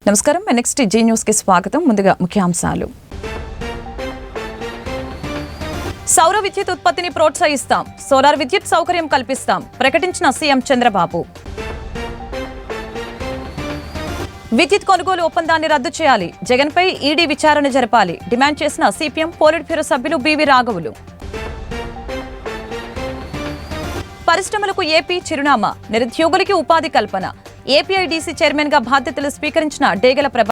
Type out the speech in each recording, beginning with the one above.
నమస్కారం next G news కి స్వాగతం. ముందుగా ముఖ్యాంశాలు. సౌర విద్యుత్ ఉత్పత్తిని ప్రోత్సహిస్తాం, సోలార్ విద్యుత్ సౌకర్యం కల్పిస్తాం ప్రకటించిన సీఎం చంద్రబాబు. విద్యుత్ కొనుగోలు ఒప్పందాన్ని రద్దు చేయాలి, జగన్పై ఈడీ విచారణ జరపాలి డిమాండ్ చేసిన సిపిఎం పోలిట్ బ్యూరో సభ్యులు బివి రాఘవులు. పరిశ్రమలకు ఏపీ చిరునామా, నిరుద్యోగులకి ఉపాధి కల్పన. ఏపీఐడీసీ చైర్మన్ గా బాధ్యతలు స్వీకరించిన డేగల ప్రభ.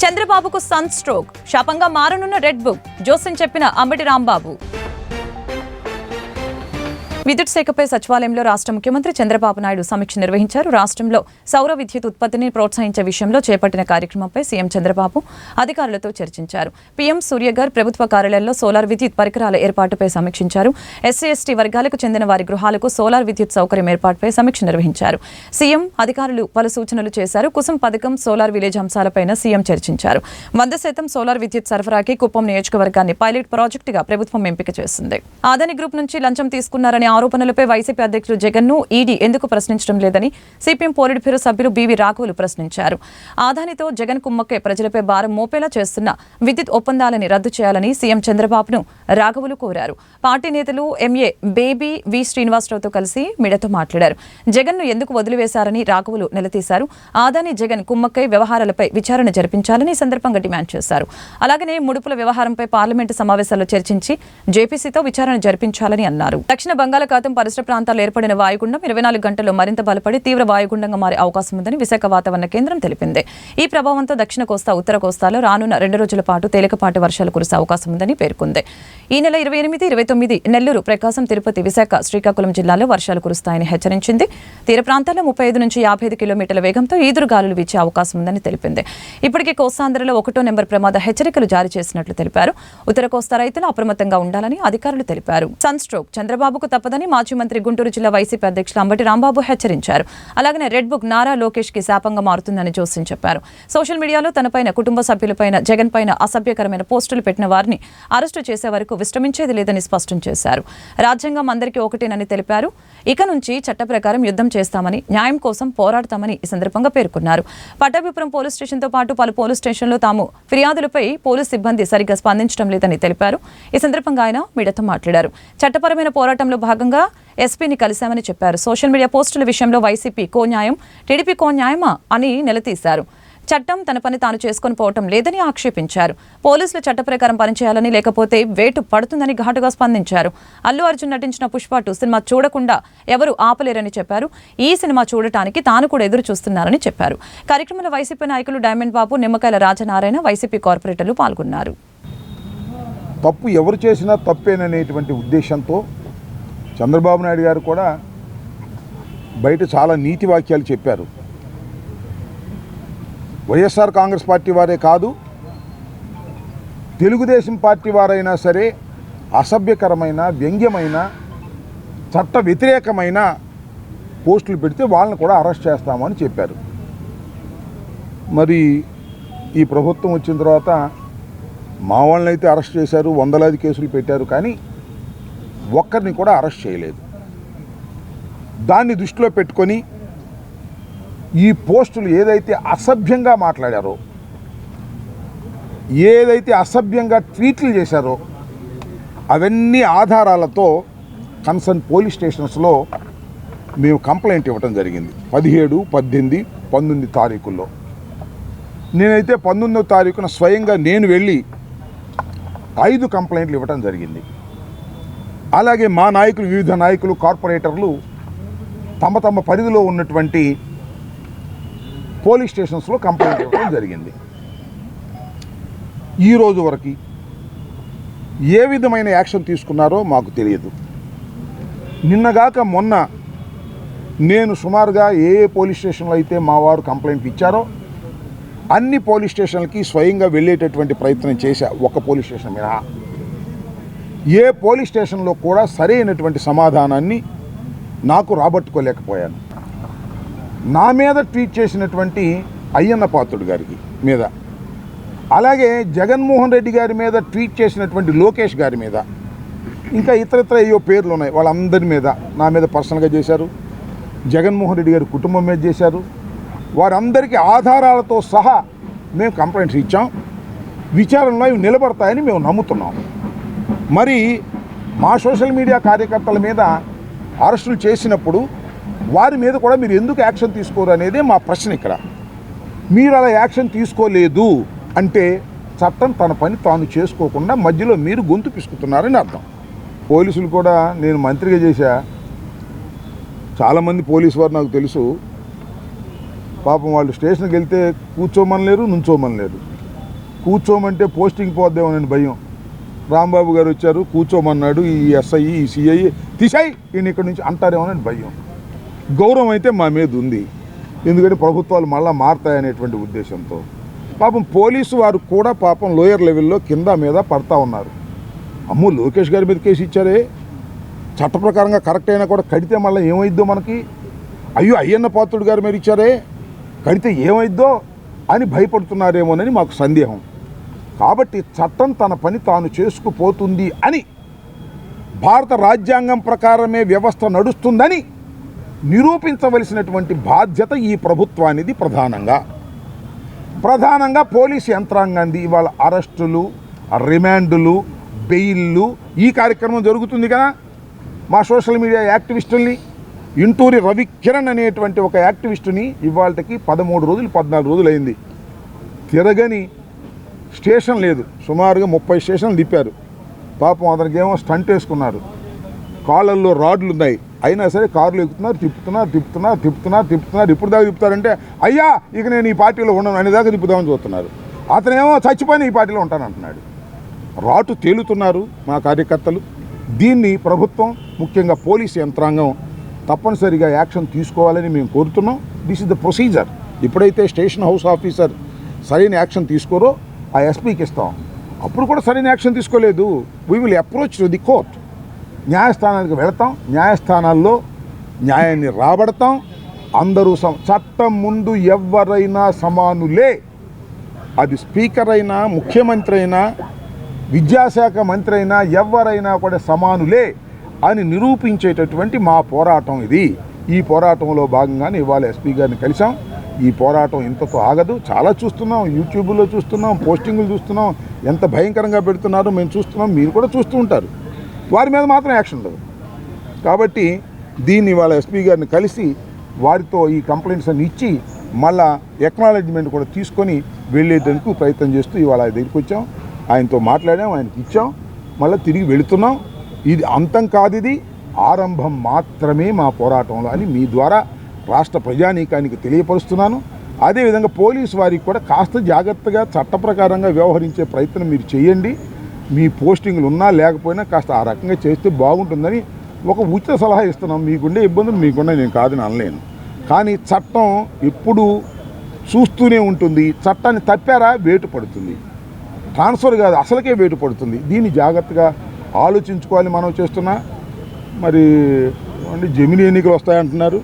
చంద్రబాబుకు సన్ స్ట్రోక్, శాపంగా మారనున్న రెడ్ బుక్ జోస్యం చెప్పిన అంబటి రాంబాబు. విద్యుత్ శాఖపై సచివాలయంలో రాష్ట్ర ముఖ్యమంత్రి చంద్రబాబు నాయుడు సమీక్ష నిర్వహించారు. రాష్ట్రంలో సౌర విద్యుత్ ఉత్పత్తిని ప్రోత్సహించే విషయంలో చేపట్టిన కార్యక్రమంపై సీఎం చంద్రబాబు అధికారులతో చర్చించారు. పీఎం సూర్యగర్ ప్రభుత్వ కార్యాలయాల్లో సోలార్ విద్యుత్ పరికరాల ఏర్పాటుపై సమీక్షించారు. ఎస్సీ ఎస్టీ వర్గాలకు చెందిన వారి గృహాలకు సోలార్ విద్యుత్ సౌకర్యం ఏర్పాటుపై సమీక్ష నిర్వహించారు. సీఎం అధికారులు పలు సూచనలు చేశారు. కుసుమ్ పథకం, సోలార్ విలేజ్ అంశాలపై సీఎం చర్చించారు. 100% సోలార్ విద్యుత్ సరఫరాకి కుప్పం నియోజకవర్గాన్ని పైలట్ ప్రాజెక్టుగా ప్రభుత్వం ఎంపిక చేసింది. ఆదాని గ్రూప్ నుంచి లంచం తీసుకున్నారని ఆరోపణలపై వైసీపీ అధ్యక్షులు జగన్ ను ఈడీ ఎందుకు ప్రశ్నించడం లేదని సిపిఎం పోలిట్ బ్యూరో సభ్యులు బివి రాఘవులు ప్రశ్నించారు. ఆదానితో జగన్ కుమ్మక్కే ప్రజలపై భారం మోపేలా చేస్తున్న విద్యుత్ ఒప్పందాలని రద్దు చేయాలని సీఎం చంద్రబాబును రాఘవులు కోరారు. పార్టీ నేతలు ఎంఏ బేబీ వి శ్రీనివాసరావుతో కలిసి మీడియాతో మాట్లాడారు. జగన్ ను ఎందుకు వదిలివేశారని రాఘవులు నిలదీశారు. ఆదాని జగన్ కుమ్మక్కై వ్యవహారాలపై విచారణ జరిపించాలని ఈ సందర్భంగా డిమాండ్ చేశారు. అలాగనే ముడుపుల వ్యవహారంపై పార్లమెంటు సమావేశాల్లో చర్చించి జేపీసీతో విచారణ జరిపించాలని అన్నారు. దక్షిణ బంగాళాఖాతం పరిసర ప్రాంతాల్లో ఏర్పడిన వాయుగుండం 24 గంటల్లో మరింత బలపడి తీవ్ర వాయుగుండంగా మారే అవకాశం ఉందని విశాఖ వాతావరణ కేంద్రం తెలిపింది. ఈ ప్రభావంతో దక్షిణ కోస్తా, ఉత్తర కోస్తాలో రానున్న 2 రోజుల పాటు తేలికపాటి వర్షాలు కురిసే అవకాశం ఉందని పేర్కొంది. ఈ నెల 28, 29 నెల్లూరు, ప్రకాశం, తిరుపతి, విశాఖ, శ్రీకాకుళం జిల్లాల్లో వర్షాలు కురుస్తాయని హెచ్చరించింది. తీర ప్రాంతాల్లో 35 నుంచి 55 కిలోమీటర్ల వేగంతో ఈదురు గాలులు వీచే అవకాశం ఉందని తెలిపింది. ఇప్పటికే కోస్తాంధ్రలో 1వ నెంబర్ ప్రమాద హెచ్చరికలు జారీ చేసినట్లు తెలిపారు. ఉత్తర కోస్తా రైతులు అప్రమత్తంగా ఉండాలని అధికారులు తెలిపారు. సన్ స్ట్రోక్ చంద్రబాబుకు తప్పదని మాజీ మంత్రి గుంటూరు జిల్లా వైసీపీ అధ్యక్షులు అంబటి రాంబాబు హెచ్చరించారు. అలాగనే రెడ్ బుక్ నారా లోకేష్ కి శాపంగా మారుతుందని జోస్యం చెప్పారు. సోషల్ మీడియాలో తనపైన, కుటుంబ సభ్యులపైన, జగన్ పైన అసభ్యకరమైన పోస్టులు పెట్టిన వారిని అరెస్టు చేసే వరకు విశ్రమించేది లేదని స్పష్టం చేశారు. రాజ్యాంగం అందరికీ ఒకటేనని తెలిపారు. ఇక నుంచి చట్ట ప్రకారం యుద్ధం చేస్తామని, న్యాయం కోసం పోరాడతామని ఈ సందర్భంగా పేర్కొన్నారు. పట్టాభిపురం పోలీస్ స్టేషన్తో పాటు పలు పోలీస్ స్టేషన్లో తాము ఫిర్యాదులపై పోలీస్ సిబ్బంది సరిగ్గా స్పందించడం లేదని తెలిపారు. ఈ సందర్భంగా ఆయన మీడియాతో మాట్లాడారు. చట్టపరమైన పోరాటంలో భాగంగా ఎస్పీని కలిశామని చెప్పారు. సోషల్ మీడియా పోస్టుల విషయంలో వైసీపీ కో న్యాయం, టీడీపీ కో న్యాయమా అని నిలదీశారు. చట్టం తన పని తాను చేసుకొని పోవటం లేదని ఆక్షేపించారు. పోలీసులు చట్ట ప్రకారం పనిచేయాలని, లేకపోతే వేటు పడుతుందని ఘాటుగా స్పందించారు. అల్లు అర్జున్ నటించిన పుష్ప 2 సినిమా చూడకుండా ఎవరు ఆపలేరని చెప్పారు. ఈ సినిమా చూడటానికి తాను కూడా ఎదురు చూస్తున్నారని చెప్పారు. కార్యక్రమంలో వైసీపీ నాయకులు డైమండ్ బాబు, నిమ్మకాయల రాజనారాయణ, వైసీపీ కార్పొరేటర్లు పాల్గొన్నారు. తప్పు ఎవరు చేసినా తప్పేననేటువంటి ఉద్దేశంతో చంద్రబాబు నాయుడు గారు కూడా బయట చాలా నీతి వాక్యాలు చెప్పారు. వైఎస్ఆర్ కాంగ్రెస్ పార్టీ వారే కాదు, తెలుగుదేశం పార్టీ వారైనా సరే అసభ్యకరమైన, వ్యంగ్యమైన, చట్ట వ్యతిరేకమైన పోస్టులు పెడితే వాళ్ళని కూడా అరెస్ట్ చేస్తామని చెప్పారు. మరి ఈ ప్రభుత్వం వచ్చిన తర్వాత మా వాళ్ళని అయితే అరెస్ట్ చేశారు, వందలాది కేసులు పెట్టారు, కానీ ఒక్కరిని కూడా అరెస్ట్ చేయలేదు. దాన్ని దృష్టిలో పెట్టుకొని ఈ పోస్టులు ఏదైతే అసభ్యంగా మాట్లాడారో, ఏదైతే అసభ్యంగా ట్వీట్లు చేశారో అవన్నీ ఆధారాలతో కన్సర్న్ పోలీస్ స్టేషన్స్లో మేము కంప్లైంట్ ఇవ్వటం జరిగింది. 17, 18, 19 తారీఖుల్లో. నేనైతే 19వ తారీఖున స్వయంగా నేను వెళ్ళి 5 కంప్లైంట్లు ఇవ్వటం జరిగింది. అలాగే మా నాయకులు, వివిధ నాయకులు, కార్పొరేటర్లు తమ తమ పరిధిలో ఉన్నటువంటి పోలీస్ స్టేషన్స్లో కంప్లైంట్ ఇవ్వడం జరిగింది. ఈరోజు వరకు ఏ విధమైన యాక్షన్ తీసుకున్నారో మాకు తెలియదు. నిన్నగాక మొన్న నేను సుమారుగా ఏ పోలీస్ స్టేషన్లో అయితే మా వారు కంప్లైంట్ ఇచ్చారో అన్ని పోలీస్ స్టేషన్లకి స్వయంగా వెళ్ళేటటువంటి ప్రయత్నం చేశా, ఒక పోలీస్ స్టేషన్ మినహా. ఏ పోలీస్ స్టేషన్లో కూడా సరైనటువంటి సమాధానాన్ని నాకు రాబట్టుకోలేకపోయాను. నా మీద ట్వీట్ చేసినటువంటి అయ్యన్న పాత్రుడు గారికి మీద, అలాగే జగన్మోహన్ రెడ్డి గారి మీద ట్వీట్ చేసినటువంటి లోకేష్ గారి మీద, ఇంకా ఇతరత్ర ఏవో పేర్లు ఉన్నాయి, వాళ్ళందరి మీద, నా మీద పర్సనల్గా చేశారు. జగన్మోహన్ రెడ్డి గారి కుటుంబం మీద చేశారు, వారందరికీ ఆధారాలతో సహా మేము కంప్లైంట్స్ ఇచ్చాం. విచారణలో ఇవి నిలబడతాయని మేము నమ్ముతున్నాం. మరి మా సోషల్ మీడియా కార్యకర్తల మీద అరెస్టులు చేసినప్పుడు వారి మీద కూడా మీరు ఎందుకు యాక్షన్ తీసుకోరు అనేదే మా ప్రశ్న. ఇక్కడ మీరు అలా యాక్షన్ తీసుకోలేదు అంటే చట్టం తన పని తాను చేసుకోకుండా మధ్యలో మీరు గొంతు పిసుకుతున్నారని అర్థం. పోలీసులు కూడా నేను మంత్రిగా చేశా, చాలామంది పోలీసు వారు నాకు తెలుసు. పాపం వాళ్ళు స్టేషన్కి వెళ్తే కూర్చోమనలేరు, నుంచోమనలేరు. కూర్చోమంటే పోస్టింగ్ పోద్దేమోనని భయం. రాంబాబు గారు వచ్చారు, కూర్చోమన్నాడు, ఈ ఎస్ఐ ఈ సిఐ తీసాయి ఈయన ఇక్కడి నుంచి అంటారేమోనని భయం. గౌరవం అయితే మా మీద ఉంది, ఎందుకంటే ప్రభుత్వాలు మళ్ళీ మారుతాయనేటువంటి ఉద్దేశంతో. పాపం పోలీసు వారు కూడా పాపం లోయర్ లెవెల్లో కింద మీద పడతా ఉన్నారు. అమ్మో లోకేష్ గారి మీద కేసు ఇచ్చారే, చట్ట ప్రకారంగా కరెక్ట్ అయినా కూడా కడితే మళ్ళీ ఏమైద్దో మనకి, అయ్యో అయ్యన్న పాత్రుడు గారి మీద ఇచ్చారే కడితే ఏమైద్దో అని భయపడుతున్నారేమోనని మాకు సందేహం. కాబట్టి చట్టం తన పని తాను చేసుకుపోతుంది అని, భారత రాజ్యాంగం ప్రకారమే వ్యవస్థ నడుస్తుందని నిరూపించవలసినటువంటి బాధ్యత ఈ ప్రభుత్వానిది. ప్రధానంగా పోలీసు యంత్రాంగాన్ని. ఇవాళ అరెస్టులు, రిమాండులు, బెయిల్లు ఈ కార్యక్రమం జరుగుతుంది కదా. మా సోషల్ మీడియా యాక్టివిస్టుల్ని, ఇంటూరి రవికిరణ్ అనేటువంటి ఒక యాక్టివిస్టుని ఇవాళకి 13 రోజులు 14 రోజులు అయింది. తిరగని స్టేషన్ లేదు, సుమారుగా 30 స్టేషన్లు తిప్పారు. పాపం అతనికి ఏమో స్టంట్ వేసుకున్నారు, కాళ్ళల్లో రాడ్లు ఉన్నాయి, అయినా సరే కార్లు ఎక్కుతున్నారు, తిప్పుతున్నారు. ఇప్పుడు దాకా తిప్పుతారంటే అయ్యా ఇక నేను ఈ పార్టీలో ఉండను అనేదాకా తిప్పుదామని చూస్తున్నారు. అతనేమో చచ్చిపోయిన ఈ పార్టీలో ఉంటానంటున్నాడు. రాటు తేలుతున్నారు మా కార్యకర్తలు. దీన్ని ప్రభుత్వం, ముఖ్యంగా పోలీసు యంత్రాంగం తప్పనిసరిగా యాక్షన్ తీసుకోవాలని మేము కోరుతున్నాం. This is the procedure. ఎప్పుడైతే స్టేషన్ హౌస్ ఆఫీసర్ సరైన యాక్షన్ తీసుకోరో ఆ ఎస్పీకి ఇస్తాం. అప్పుడు కూడా సరైన యాక్షన్ తీసుకోలేదు, we will approach to the court. న్యాయస్థానానికి వెళతాం, న్యాయస్థానాల్లో న్యాయాన్ని రాబడతాం. అందరూ చట్టం ముందు ఎవరైనా సమానులే. అది స్పీకర్ అయినా, ముఖ్యమంత్రి అయినా, విద్యాశాఖ మంత్రి అయినా, ఎవరైనా కూడా సమానులే అని నిరూపించేటటువంటి మా పోరాటం ఇది. ఈ పోరాటంలో భాగంగానే ఇవాళ ఎస్పీ గారిని కలిసాం. ఈ పోరాటం ఇంతతో ఆగదు. చాలా చూస్తున్నాం, యూట్యూబ్లో చూస్తున్నాం, పోస్టింగులు చూస్తున్నాం, ఎంత భయంకరంగా పెడుతున్నారో మేము చూస్తున్నాం, మీరు కూడా చూస్తూ ఉంటారు. వారి మీద మాత్రం యాక్షన్ ఉండదు. కాబట్టి దీన్ని ఇవాళ ఎస్పీ గారిని కలిసి వారితో ఈ కంప్లైంట్స్ అన్ని ఇచ్చి మళ్ళా ఎక్నాలెడ్జ్మెంట్ కూడా తీసుకొని వెళ్ళేందుకు ప్రయత్నం చేస్తూ ఇవాళ దగ్గరికి వచ్చాం. ఆయనతో మాట్లాడాం, ఆయనకి ఇచ్చాం, మళ్ళీ తిరిగి వెళుతున్నాం. ఇది అంతం కాదు, ఇది ఆరంభం మాత్రమే మా పోరాటంలో అని మీ ద్వారా రాష్ట్ర ప్రజానీకానికి తెలియపరుస్తున్నాను. అదేవిధంగా పోలీసు వారికి కూడా కాస్త జాగ్రత్తగా చట్ట ప్రకారంగా వ్యవహరించే ప్రయత్నం మీరు చేయండి. మీ పోస్టింగ్లు ఉన్నా లేకపోయినా కాస్త ఆ రకంగా చేస్తే బాగుంటుందని ఒక ఉచిత సలహా ఇస్తున్నాం. మీకుండే ఇబ్బందులు మీకుండా నేను కాదని అనలేను, కానీ చట్టం ఎప్పుడూ చూస్తూనే ఉంటుంది. చట్టాన్ని తప్పారా వేటు పడుతుంది, ట్రాన్స్ఫర్ కాదు అసలుకే వేటు పడుతుంది. దీన్ని జాగ్రత్తగా ఆలోచించుకోవాలి. మనం చేస్తున్నా మరి జమినీ ఎన్నికలు వస్తాయంటున్నారు,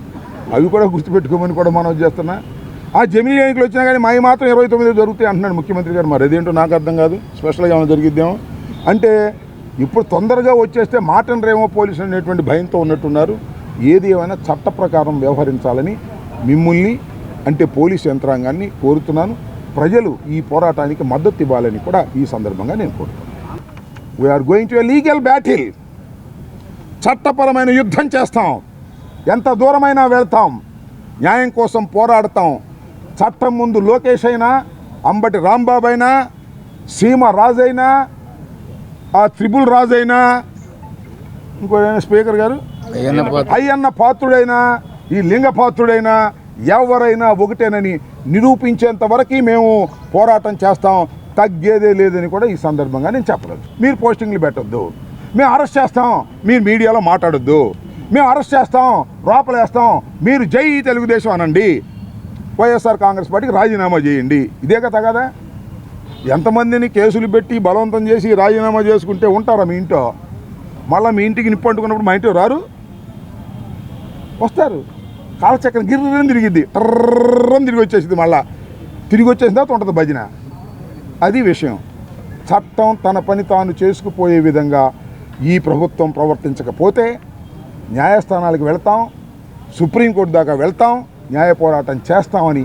అవి కూడా గుర్తుపెట్టుకోమని కూడా మనం చేస్తున్నా. ఆ జమినీ ఎన్నికలు వచ్చినా కానీ మావి మాత్రం 29 జరుగుతాయి అంటున్నాడు ముఖ్యమంత్రి గారు. మరి అదేంటో నాకు అర్థం కాదు. స్పెషల్గా ఏమైనా జరిగిద్దామో అంటే ఇప్పుడు తొందరగా వచ్చేస్తే మాటనరేమో పోలీసులు అనేటువంటి భయంతో ఉన్నట్టున్నారు. ఏది ఏమైనా చట్ట ప్రకారం వ్యవహరించాలని మిమ్మల్ని అంటే పోలీసు యంత్రాంగాన్ని కోరుతున్నాను. ప్రజలు ఈ పోరాటానికి మద్దతు ఇవ్వాలని కూడా ఈ సందర్భంగా నేను కోరుతున్నాను. We're going to a legal battle. చట్టపరమైన యుద్ధం చేస్తాం, ఎంత దూరమైనా వెళ్తాం, న్యాయం కోసం పోరాడతాం. చట్టం ముందు లోకేష్ అయినా, అంబటి రాంబాబు అయినా, సీమ రాజైనా, ఆ త్రిబుల్ రాజైనా, ఇంకో స్పీకర్ గారు అయ్యన్న పాత్రుడైనా, ఈ లింగపాత్రుడైనా, ఎవరైనా ఒకటేనని నిరూపించేంత వరకు మేము పోరాటం చేస్తాం. తగ్గేదే లేదని కూడా ఈ సందర్భంగా నేను చెప్పలేదు. మీరు పోస్టింగ్లు పెట్టొద్దు, మేము అరెస్ట్ చేస్తాం, మీరు మీడియాలో మాట్లాడొద్దు, మేము అరెస్ట్ చేస్తాం, లోపలేస్తాం, మీరు జై తెలుగుదేశం అనండి, వైఎస్ఆర్ కాంగ్రెస్ పార్టీకి రాజీనామా చేయండి. ఇదే కదా. ఎంతమందిని కేసులు పెట్టి బలవంతం చేసి రాజీనామా చేసుకుంటే ఉంటారా మీ ఇంట్లో? మళ్ళీ మీ ఇంటికి నిప్పంటుకున్నప్పుడు మా ఇంటికి రారు, వస్తారు. కాలచక్రం గిర్రని తిరిగిద్ది, టర్రని తిరిగి వచ్చేసింది. మళ్ళీ తిరిగి వచ్చేసిన తర్వాత ఉంటుంది భజన. అది విషయం. చట్టం తన పని తాను చేసుకుపోయే విధంగా ఈ ప్రభుత్వం ప్రవర్తించకపోతే న్యాయస్థానాలకు వెళ్తాం, సుప్రీంకోర్టు దాకా వెళ్తాం, న్యాయ పోరాటం చేస్తామని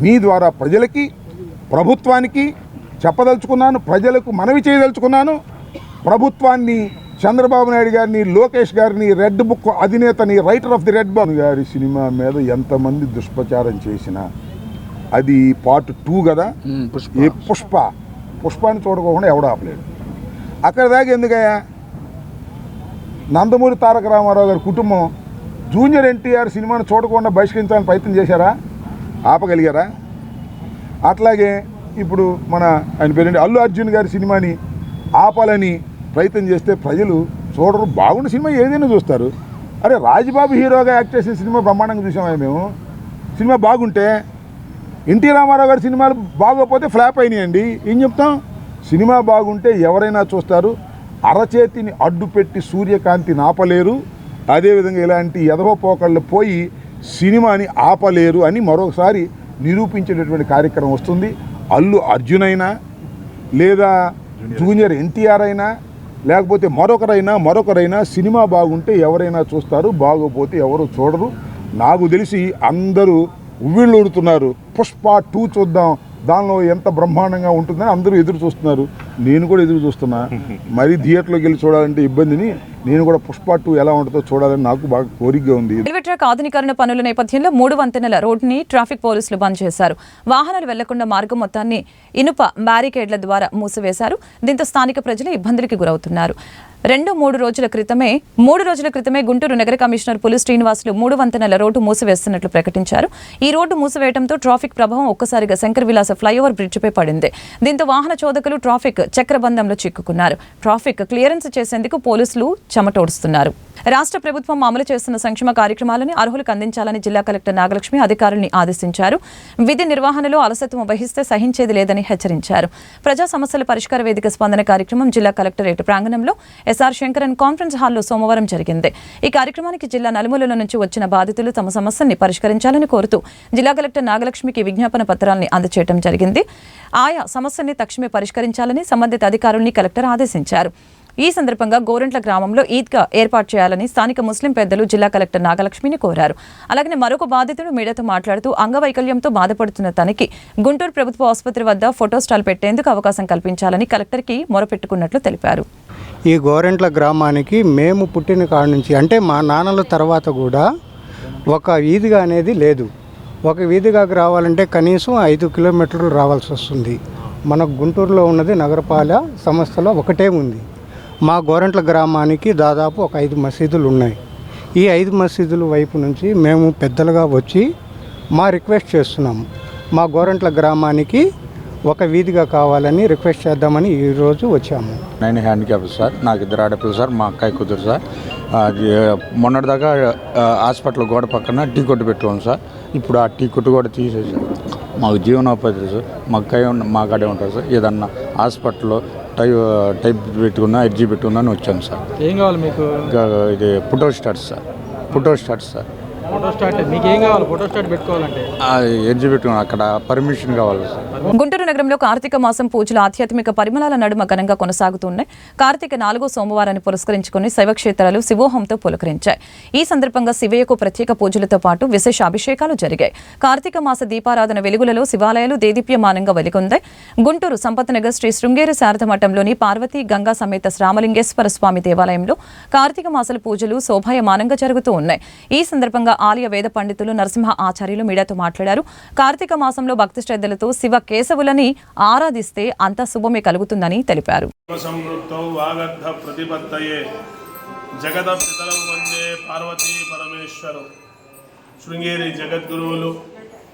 మీ ద్వారా ప్రజలకి, ప్రభుత్వానికి చెప్పదలుచుకున్నాను. ప్రజలకు మనవి చేయదలుచుకున్నాను. ప్రభుత్వాన్ని, చంద్రబాబు నాయుడు గారిని, లోకేష్ గారిని, రెడ్ బుక్ అధినేతని, writer of the red book గారి సినిమా మీద ఎంతమంది దుష్ప్రచారం చేసినా, అది పార్ట్ 2 కదా, ఈ పుష్పాన్ని చూడకోకుండా ఎవడో ఆపలేడు. అక్కడ దాకా ఎందుకయ్యా? నందమూరి తారక రామారావు గారి కుటుంబం జూనియర్ ఎన్టీఆర్ సినిమాను చూడకుండా బహిష్కరించాలని ప్రయత్నం చేశారా? ఆపగలిగారా? అట్లాగే ఇప్పుడు ఆయన పేరేంటి, అల్లు అర్జున్ గారి సినిమాని ఆపాలని ప్రయత్నం చేస్తే ప్రజలు చూడరు. బాగున్న సినిమా ఏదైనా చూస్తారు. అరే, రాజబాబు హీరోగా యాక్ట్ చేసిన సినిమా బ్రహ్మాండంగా చూసామా మేము? సినిమా బాగుంటే, ఎన్టీ రామారావు గారి సినిమాలు బాగోకపోతే ఫ్లాప్ అయినాయండి. ఏం చెప్తాం? సినిమా బాగుంటే ఎవరైనా చూస్తారు. అరచేతిని అడ్డుపెట్టి సూర్యకాంతిని ఆపలేరు. అదేవిధంగా ఇలాంటి ఎదవ పోకళ్ళు పోయి సినిమాని ఆపలేరు అని మరొకసారి నిరూపించేటటువంటి కార్యక్రమం వస్తుంది. అల్లు అర్జున్ అయినా, లేదా జూనియర్ ఎన్టీఆర్ అయినా, లేకపోతే మరొకరైనా సినిమా బాగుంటే ఎవరైనా చూస్తారు, బాగోపోతే ఎవరు చూడరు. నాకు తెలిసి అందరూ ఉవ్విళ్ళూడుతున్నారు. పుష్ప 2 చూద్దాం, దానిలో ఎంత బ్రహ్మాండంగా ఉంటుందని అందరూ ఎదురు చూస్తున్నారు. నేను కూడా ఎదురు చూస్తున్నా. మరీ థియేటర్లోకి వెళ్ళి చూడాలంటే ఇబ్బందిని, నేను కూడా పుష్ప 2 ఎలా ఉంటుందో చూడాలని నాకు బాగా కోరికగా ఉంది. రైల్వే ట్రాక్ ఆధునీకరణ పనుల నేపథ్యంలో 3 వంతెనల రోడ్డుని ట్రాఫిక్ పోలీసులు బంద్ చేశారు. వాహనాలు వెళ్లకుండా మార్గం మొత్తాన్ని ఇనుప బ్యారికేడ్ల ద్వారా మూసివేశారు. దీంతో స్థానిక ప్రజలు ఇబ్బందులకి గురవుతున్నారు. 3 రోజుల క్రితమే గుంటూరు నగర కమిషనర్ పులి శ్రీనివాసులు 3 వంతెనల రోడ్డు మూసివేస్తున్నట్లు ప్రకటించారు. ఈ రోడ్డు మూసివేయడంతో ట్రాఫిక్ ప్రభావం ఒక్కసారిగా శంకర్ విలాస ఫ్లైఓవర్ బ్రిడ్జిపై పడింది. దీంతో వాహన చోదకులు ట్రాఫిక్ చక్రబంధంలో చిక్కుకున్నారు. ట్రాఫిక్ క్లియరెన్స్ చేసేందుకు పోలీసులు చెమటోడుస్తున్నారు. రాష్ట్ర ప్రభుత్వం అమలు చేస్తున్న సంక్షేమ కార్యక్రమాలను అర్హులకు అందించాలని జిల్లా కలెక్టర్ నాగలక్ష్మి అధికారుల్ని ఆదేశించారు. విధి నిర్వహణలో అలసత్వం వహిస్తే సహించేది లేదని హెచ్చరించారు. ప్రజా సమస్యల పరిష్కార వేదిక స్పందన కార్యక్రమం జిల్లా కలెక్టరేట్ ప్రాంగణంలో ఎస్ఆర్ శంకరన్ కాన్ఫరెన్స్ హాల్లో సోమవారం జరిగింది. ఈ కార్యక్రమానికి జిల్లా నలుమూలల నుంచి వచ్చిన బాధితులు తమ సమస్యల్ని పరిష్కరించాలని కోరుతూ జిల్లా కలెక్టర్ నాగలక్ష్మికి విజ్ఞాపన పత్రాన్ని అందజేయడం జరిగింది. ఆయా సమస్యల్ని తక్షణమే పరిష్కరించాలని సంబంధిత అధికారుల్ని కలెక్టర్ ఆదేశించారు. ఈ సందర్భంగా గోరంట్ల గ్రామంలో ఈద్గా ఏర్పాటు చేయాలని స్థానిక ముస్లిం పెద్దలు జిల్లా కలెక్టర్ నాగలక్ష్మిని కోరారు. అలాగే మరొక బాధితుడు మీడియాతో మాట్లాడుతూ అంగవైకల్యంతో బాధపడుతున్న తనకి గుంటూరు ప్రభుత్వ ఆసుపత్రి వద్ద ఫోటో స్టాల్ పెట్టేందుకు అవకాశం కల్పించాలని కలెక్టర్కి మొరపెట్టుకున్నట్లు తెలిపారు. ఈ గోరంట్ల గ్రామానికి మేము పుట్టిన కాడి నుంచి, అంటే మా నాన్నల తర్వాత కూడా ఒక వీధిగా అనేది లేదు. ఒక వీధిగా రావాలంటే కనీసం 5 కిలోమీటర్లు రావాల్సి వస్తుంది. మనకు గుంటూరులో ఉన్నది నగరపాలక సంస్థలో ఒకటే ఉంది. మా గోరంట్ల గ్రామానికి దాదాపు ఒక 5 మసీదులు ఉన్నాయి. ఈ 5 మసీదుల వైపు నుంచి మేము పెద్దలుగా వచ్చి మా రిక్వెస్ట్ చేస్తున్నాము. మా గోరంట్ల గ్రామానికి ఒక వీధిగా కావాలని రిక్వెస్ట్ చేద్దామని ఈరోజు వచ్చాము. నేను హ్యాండిక్యాప్ సార్, నాకు 2 ఆడపిల్లలు సార్, మా అక్కయ్య కూతురు సార్. మొన్నటిదాకా హాస్పిటల్ గోడ పక్కన టీ కొట్టు పెట్టుకోండి సార్. ఇప్పుడు ఆ టీ కొట్టు కూడా తీసేసారు. మాకు జీవనోపాధి సార్, మా అక్కయ్య మా కాడే ఉంటారు సార్. ఏదన్నా హాస్పిటల్లో టైప్ పెట్టుకున్నా, ఎడ్జీ పెట్టుకున్నా అని వచ్చాను సార్. ఏం కావాలి మీకు? ఇది photo start sir. Photo start మీకు ఏం కావాలి? ఫోటో స్టార్ట్ పెట్టుకోవాలంటే ఎడ్జీ పెట్టుకున్నా, అక్కడ పర్మిషన్ కావాలి సార్. గుంటూరు నగరంలో కార్తీక మాసం పూజలు ఆధ్యాత్మిక పరిమళాల నడుమ ఘనంగా కొనసాగుతున్నాయి. కార్తీక 4వ సోమవారాన్ని పురస్కరించుకుని శైవక్షేత్రాలు శివోహంతో పులకరించాయి. ఈ సందర్భంగా శివయ్యకు ప్రత్యేక పూజలతో పాటు విశేష అభిషేకాలు జరిగాయి. కార్తీక మాస దీపారాధన వెలుగులలో శివాలయాలు దేదీప్యమానంగా వెలుగొందాయి. గుంటూరు సంపత్ నగర్ శ్రీ శృంగేరి శారద మఠంలోని పార్వతీ గంగా సమేత శ్రామలింగేశ్వర స్వామి దేవాలయంలో కార్తీక మాసల పూజలు శోభాయమానంగా జరుగుతూ ఉన్నాయి. ఈ సందర్భంగా ఆలయ వేద పండితులు నరసింహ ఆచార్యులు మీడియాతో మాట్లాడారు. కార్తీక మాసంలో భక్తి శ్రద్ధలతో శివ కేశవులని ఆరాధిస్తే అంత శుభమే కలుగుతుందని తెలిపారు. శృంగేరి జగద్గురువులు,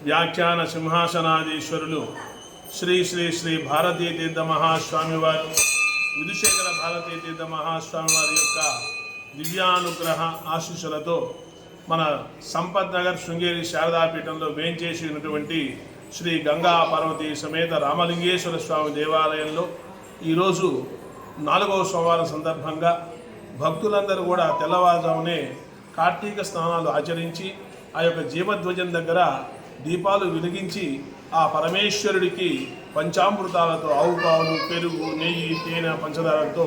వ్యాఖ్యాన సింహాసనాధీశ్వరులు శ్రీ శ్రీ శ్రీ భారతీ తీర్థ మహాస్వామి వారు, విధుశేఖర భారతీ తీర్థ మహాస్వామి వారి యొక్క దివ్యానుగ్రహ ఆశీస్సులతో మన సంపత్ నగర్ శృంగేరి శారదాపీఠంలో వేంచేసినటువంటి శ్రీ గంగా పార్వతీ సమేత రామలింగేశ్వర స్వామి దేవాలయంలో ఈరోజు 4వ సోమవారం సందర్భంగా భక్తులందరూ కూడా తెల్లవారుజామునే కార్తీక స్నానాలు ఆచరించి ఆ యొక్క జీవధ్వజం దగ్గర దీపాలు వెలిగించి ఆ పరమేశ్వరుడికి పంచామృతాలతో, ఆవు పాలు, పెరుగు, నెయ్యి, తేనె, పంచదారలతో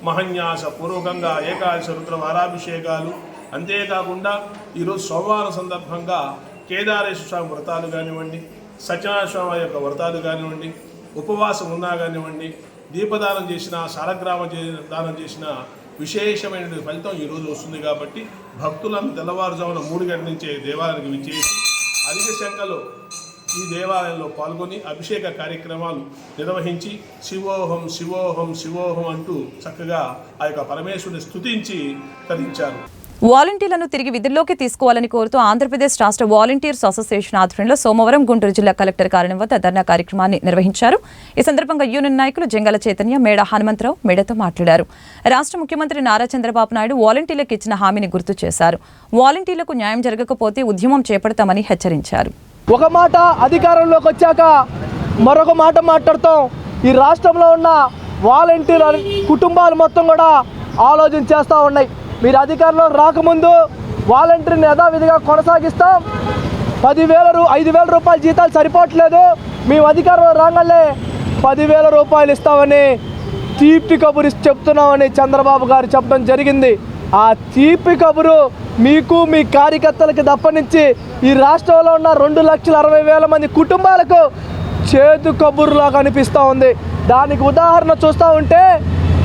మహన్యాస పూర్వకంగా ఏకాదశి రుద్ర వారాభిషేకాలు, అంతేకాకుండా ఈరోజు సోమవారం సందర్భంగా కేదారేశ్వర స్వామి వ్రతాలు కానివ్వండి, సత్యనారాయణ స్వామి యొక్క వ్రతాలు కానివ్వండి, ఉపవాసం ఉన్నా కానివ్వండి, దీపదానం చేసిన, శాలగ్రామ దానం చేసిన విశేషమైన ఫలితం ఈరోజు వస్తుంది. కాబట్టి భక్తులను తెల్లవారుజామున 3 గంటల నుంచే దేవాలయానికి విచ్చేసి అధిక సంఖ్యలో ఈ దేవాలయంలో పాల్గొని అభిషేక కార్యక్రమాలు నిర్వహించి శివోహం శివోహం శివోహం అంటూ చక్కగా ఆ యొక్క పరమేశ్వరుని స్తుతించి తరించారు. వాలంటీర్లను తిరిగి విధుల్లోకి తీసుకోవాలని కోరుతూ ఆంధ్రప్రదేశ్ రాష్ట్ర వాలంటీర్స్ అసోసియేషన్ ఆధ్వర్యంలో సోమవారం గుంటూరు జిల్లా కలెక్టర్ కార్యాలయం వద్ద ధర్నా కార్యక్రమాన్ని నిర్వహించారు. ఈ సందర్భంగా యూనియన్ నాయకులు జంగాల చైతన్య, మేడ హనుమంతరావు మేడతో మాట్లాడారు. రాష్ట్ర ముఖ్యమంత్రి నారా చంద్రబాబు నాయుడు వాలంటీర్లకు ఇచ్చిన హామీని గుర్తు చేశారు. వాలంటీర్లకు న్యాయం జరగకపోతే ఉద్యమం చేపడతామని హెచ్చరించారు. ఒక మాట అధికారంలోకి వచ్చాక మరొక మాట మాట్లాడతాం. ఈ రాష్ట్రంలో ఉన్న వాలంటీర్ కుటుంబాలు మొత్తం కూడా ఆలోచన చేస్తూ ఉన్నాయి. మీరు అధికారంలో రాకముందు వాలంటీర్ని యథావిధిగా కొనసాగిస్తాం, 5,000 రూపాయల జీతాలు సరిపోవట్లేదు, మేము అధికారంలో రాగానే 10,000 రూపాయలు ఇస్తామని తీపి కబురు చెప్తున్నామని చంద్రబాబు గారు చెప్పడం జరిగింది. ఆ తీపి కబురు మీకు మీ కార్యకర్తలకి తప్పనించి ఈ రాష్ట్రంలో ఉన్న 2,60,000 మంది కుటుంబాలకు చేదు కబురులాగా అనిపిస్తూ ఉంది. దానికి ఉదాహరణ చూస్తూ ఉంటే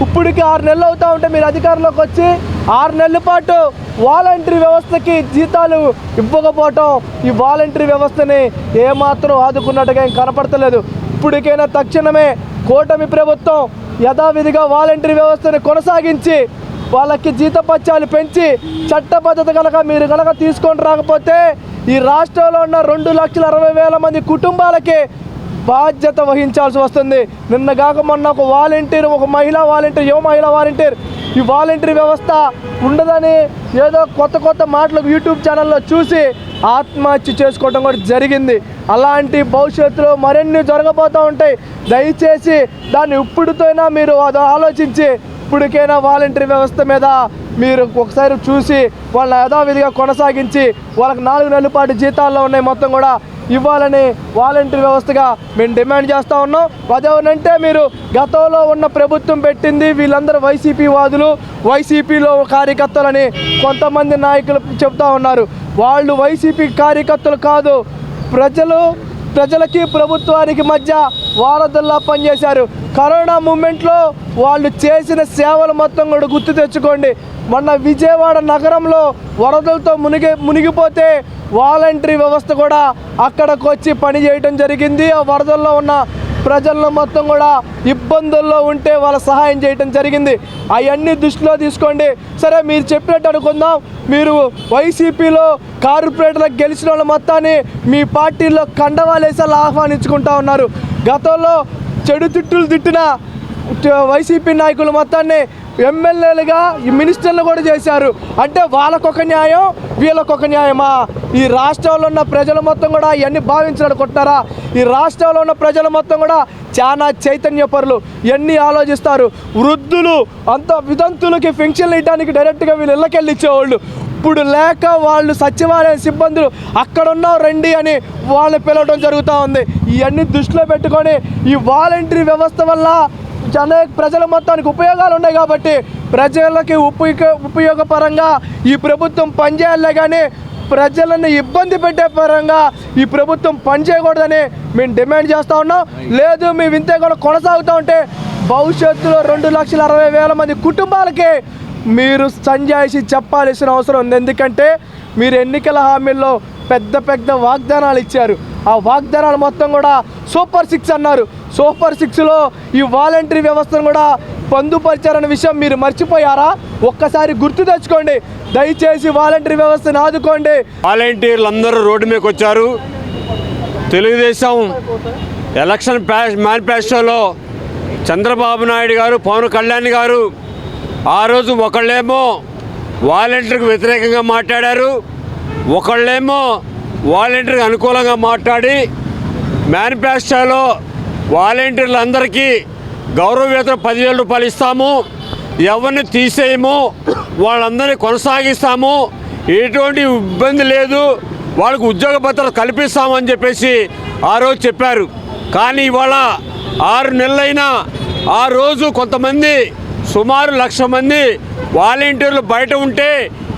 ఇప్పటికి 6 నెలలు అవుతూ ఉంటే మీరు అధికారంలోకి వచ్చి 6 నెలల పాటు వాలంటరీ వ్యవస్థకి జీతాలు ఇవ్వకపోవటం ఈ వాలంటరీ వ్యవస్థని ఏమాత్రం ఆదుకున్నట్టుగా ఏం కనపడతలేదు. ఇప్పటికైనా తక్షణమే కూటమి ప్రభుత్వం యథావిధిగా వాలంటరీ వ్యవస్థని కొనసాగించి వాళ్ళకి జీతపత్యాలు పెంచి చట్టబద్ధత మీరు కనుక తీసుకొని రాకపోతే ఈ రాష్ట్రంలో ఉన్న 2,60,000 మంది కుటుంబాలకి బాధ్యత వహించాల్సి వస్తుంది. నిన్న కాక మొన్న ఒక వాలంటీర్, ఒక మహిళా వాలంటీర్, యువ మహిళా వాలంటీర్ ఈ వాలంటరీ వ్యవస్థ ఉండదని ఏదో కొత్త మాటలు యూట్యూబ్ ఛానల్లో చూసి ఆత్మహత్య చేసుకోవడం కూడా జరిగింది. అలాంటి భవిష్యత్తులో మరిన్ని జరగబోతూ ఉంటాయి. దయచేసి దాన్ని ఇప్పుడుతోనైనా మీరు అది ఆలోచించి ఇప్పటికైనా వాలంటరీ వ్యవస్థ మీద మీరు ఒకసారి చూసి వాళ్ళ యథావిధిగా కొనసాగించి వాళ్ళకి 4 నెలల పాటు జీతాల్లో ఉన్నాయి మొత్తం కూడా ఇవ్వాలని వాలంటరీ వ్యవస్థగా మేము డిమాండ్ చేస్తూ ఉన్నాం. అదేనంటే మీరు గతంలో ఉన్న ప్రభుత్వం పెట్టింది వీళ్ళందరూ వైసీపీ వాదులు, వైసీపీలో కార్యకర్తలని కొంతమంది నాయకులు చెప్తా ఉన్నారు. వాళ్ళు వైసీపీ కార్యకర్తలు కాదు, ప్రజలకి ప్రభుత్వానికి మధ్య వారధుల్లా పనిచేశారు. కరోనా మూమెంట్లో వాళ్ళు చేసిన సేవలు మొత్తం కూడా గుర్తు తెచ్చుకోండి. మొన్న విజయవాడ నగరంలో వరదలతో మునిగిపోతే వాలంటరీ వ్యవస్థ కూడా అక్కడికి వచ్చి పని చేయడం జరిగింది. ఆ వరదల్లో ఉన్న ప్రజల్లో మొత్తం కూడా ఇబ్బందుల్లో ఉంటే వాళ్ళ సహాయం చేయడం జరిగింది. అవన్నీ దృష్టిలో తీసుకోండి. సరే మీరు చెప్పినట్టు అనుకుందాం, మీరు వైసీపీలో కార్పొరేటర్లకు గెలిచిన వాళ్ళ మొత్తాన్ని మీ పార్టీలో కండవాలేసాలు ఆహ్వానించుకుంటా ఉన్నారు. గతంలో చెడు తిట్టులు తిట్టిన వైసీపీ నాయకులు మొత్తాన్ని ఎమ్మెల్యేలుగా ఈ మినిస్టర్లు కూడా చేశారు. అంటే వాళ్ళకొక న్యాయం, వీళ్ళకొక న్యాయమా? ఈ రాష్ట్రంలో ఉన్న ప్రజలు మొత్తం కూడా ఇవన్నీ భావించాలనుకుంటున్నారా? ఈ రాష్ట్రంలో ఉన్న ప్రజలు మొత్తం కూడా చాలా చైతన్యపరులు, ఇవన్నీ ఆలోచిస్తారు. వృద్ధులు అంత వితంతులకి పెన్షన్లు ఇవ్వడానికి డైరెక్ట్గా వీళ్ళు ఇళ్ళకెళ్ళి ఇచ్చేవాళ్ళు. ఇప్పుడు లేక వాళ్ళు సచివాలయ సిబ్బందులు అక్కడున్నా రండి అని వాళ్ళని పిలవడం జరుగుతూ ఉంది. ఇవన్నీ దృష్టిలో పెట్టుకొని ఈ వాలంటరీ వ్యవస్థ వల్ల అనేక ప్రజల మొత్తానికి ఉపయోగాలు ఉన్నాయి. కాబట్టి ప్రజలకి ఉపయోగపరంగా ఈ ప్రభుత్వం పనిచేయాలే కానీ ప్రజలను ఇబ్బంది పెట్టే పరంగా ఈ ప్రభుత్వం పనిచేయకూడదని మేము డిమాండ్ చేస్తూ ఉన్నాం. లేదు మేము ఇంతే కూడా కొనసాగుతూ ఉంటే భవిష్యత్తులో 2,60,000 మంది కుటుంబాలకి మీరు సంజాయిషి చెప్పాల్సిన అవసరం ఉంది. ఎందుకంటే మీరు ఎన్నికల హామీల్లో పెద్ద వాగ్దానాలు ఇచ్చారు. ఆ వాగ్దానాలు మొత్తం కూడా సూపర్ 6 అన్నారు. సూపర్ 6లో ఈ వాలంటరీ వ్యవస్థను కూడా పొందుపరిచారన్న విషయం మీరు మర్చిపోయారా? ఒక్కసారి గుర్తు తెచ్చుకోండి. దయచేసి వాలంటరీ వ్యవస్థను ఆదుకోండి. వాలంటీర్లు అందరూ రోడ్డు మీదకి వచ్చారు. తెలుగుదేశం ఎలక్షన్ మేనిఫెస్టోలో చంద్రబాబు నాయుడు గారు, పవన్ కళ్యాణ్ గారు ఆ రోజు ఒకళ్ళేమో వాలంటీర్కి వ్యతిరేకంగా మాట్లాడారు, ఒకళ్ళేమో వాలంటీర్కి అనుకూలంగా మాట్లాడి మేనిఫెస్టోలో వాలంటీర్లందరికీ గౌరవ వేతనం 10,000 రూపాయలు ఇస్తాము, ఎవరిని తీసేయము, వాళ్ళందరినీ కొనసాగిస్తాము, ఎటువంటి ఇబ్బంది లేదు, వాళ్ళకు ఉద్యోగ భద్రత కల్పిస్తామని చెప్పేసి ఆ రోజు చెప్పారు. కానీ ఇవాళ 6 నెలలైనా ఆ రోజు కొంతమంది సుమారు 1,00,000 మంది వాలంటీర్లు బయట ఉంటే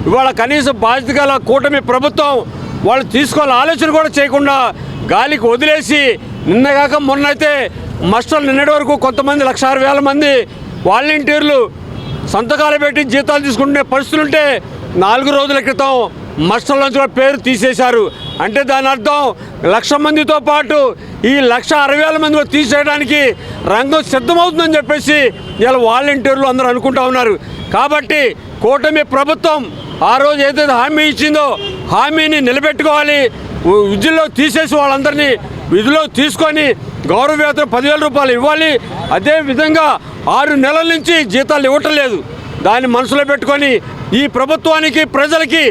ఇవాళ కనీసం బాధ్యత గల కూటమి ప్రభుత్వం వాళ్ళు తీసుకోవాలి ఆలోచన కూడా చేయకుండా గాలికి వదిలేసి నిన్నగాక మొన్నైతే మస్టర్లు నిన్నటి వరకు కొంతమంది 1,60,000 మంది వాలంటీర్లు సంతకాలు పెట్టి జీతాలు తీసుకుంటునే పరిస్థితులు ఉంటే 4 రోజుల క్రితం మస్టర్ల నుంచి కూడా పేరు తీసేశారు. అంటే దాని అర్థం 1,00,000 మందితో పాటు ఈ 1,60,000 మంది తీసేయడానికి రంగం సిద్ధమవుతుందని చెప్పేసి ఇలా వాలంటీర్లు అందరూ అనుకుంటా ఉన్నారు. కాబట్టి కూటమి ప్రభుత్వం ఆ రోజు ఏదైతే హామీ ఇచ్చిందో హామీని నిలబెట్టుకోవాలి. విధుల్లో తీసేసి వాళ్ళందరినీ విధుల్లో తీసుకొని గౌరవ వేతనం 10,000 రూపాయలు ఇవ్వాలి. అదేవిధంగా 6 నెలల నుంచి జీతాలు ఇవ్వటం లేదు. దాన్ని మనసులో పెట్టుకొని ఈ ప్రభుత్వానికి ప్రజలకి